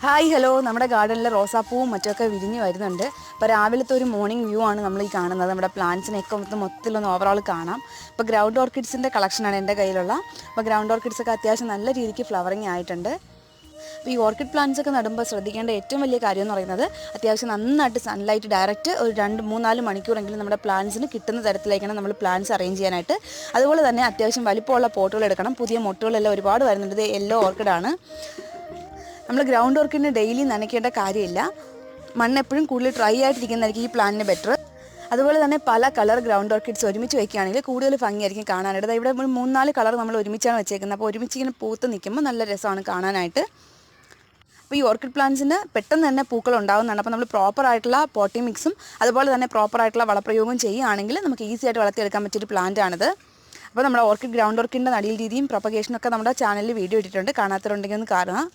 Hi hello നമ്മുടെ ഗാർഡനിലെ റോസാപ്പൂവും മറ്റൊക്കെ വിരിഞ്ഞ് വരുന്നുണ്ട്. അപ്പോൾ രാവിലത്തെ ഒരു മോർണിംഗ് വ്യൂ ആണ് നമ്മൾ ഈ കാണുന്നത്. നമ്മുടെ പ്ലാന്റ്സിനെയൊക്കെ മൊത്തത്തിലൊന്ന് ഓവറോൾ കാണാം. ഇപ്പോൾ ഗ്രൗണ്ട് ഓർക്കിഡ്സിൻ്റെ കളക്ഷനാണ് എൻ്റെ കയ്യിലുള്ള. അപ്പോൾ ഗ്രൗണ്ട് ഓർക്കിഡ്സൊക്കെ അത്യാവശ്യം നല്ല രീതിക്ക് ഫ്ലവറിങ് ആയിട്ടുണ്ട്. അപ്പോൾ ഈ ഓർക്കിഡ് പ്ലാന്റ്സ് ഒക്കെ നടുമ്പോൾ ശ്രദ്ധിക്കേണ്ട ഏറ്റവും വലിയ കാര്യം എന്ന് പറയുന്നത് അത്യാവശ്യം നന്നായിട്ട് സൺലൈറ്റ് ഡയറക്റ്റ് ഒരു 2-3-4 മണിക്കൂറെങ്കിലും നമ്മുടെ പ്ലാന്റ്സിന് കിട്ടുന്ന തരത്തിലേക്കാണ് നമ്മൾ പ്ലാന്റ്സ് അറേഞ്ച് ചെയ്യാനായിട്ട്. അതുപോലെ തന്നെ അത്യാവശ്യം വലിപ്പമുള്ള പോട്ടുകൾ എടുക്കണം. പുതിയ മൊട്ടുകളെല്ലാം ഒരുപാട് വരുന്നുണ്ട്. ഇത് യെല്ലോ ഓർക്കിഡാണ്. നമ്മൾ ഗ്രൗണ്ട് ഓർക്കിഡിന് ഡെയിലി നനയ്ക്കേണ്ട കാര്യമില്ല. മണ്ണ് എപ്പോഴും കൂടുതൽ ഡ്രൈ ആയിട്ടിരിക്കുന്നതായിരിക്കും ഈ പ്ലാന്റിന് ബെറ്റർ. അതുപോലെ തന്നെ പല കളർ ഗ്രൗണ്ട് ഓർക്കിഡ്സ് ഒരുമിച്ച് വയ്ക്കുകയാണെങ്കിൽ കൂടുതൽ ഭംഗിയായിരിക്കും കാണാനായിട്ട്. ഇവിടെ 3-4 കളർ നമ്മൾ ഒരുമിച്ചാണ് വെച്ചേക്കുന്നത്. അപ്പോൾ ഒരുമിച്ച് ഇങ്ങനെ പൂത്ത് നിൽക്കുമ്പോൾ നല്ല രസമാണ് കാണാനായിട്ട്. അപ്പോൾ ഈ ഓർക്കിഡ് പ്ലാന്റ്സിന് പെട്ടെന്ന് തന്നെ പൂക്കൾ ഉണ്ടാകുന്നതാണ്. അപ്പോൾ നമ്മൾ പ്രോപ്പറായിട്ടുള്ള പോട്ടിംഗ് മിക്സും അതുപോലെ തന്നെ പ്രോപ്പറായിട്ടുള്ള വളപ്രയോഗം ചെയ്യുകയാണെങ്കിൽ നമുക്ക് ഈസി ആയിട്ട് വളർത്തിയെടുക്കാൻ പറ്റിയൊരു പ്ലാന്റാണിത്. അപ്പോൾ നമ്മുടെ ഗ്രൗണ്ട് ഓർക്കിഡിൻ്റെ നടീൽ രീതിയും പ്രൊപ്പഗേഷനും ഒക്കെ നമ്മുടെ ചാനലിൽ വീഡിയോ ഇട്ടിട്ടുണ്ട്. കാണാത്തവരുണ്ടെങ്കിൽ ഒന്ന് കാണുക.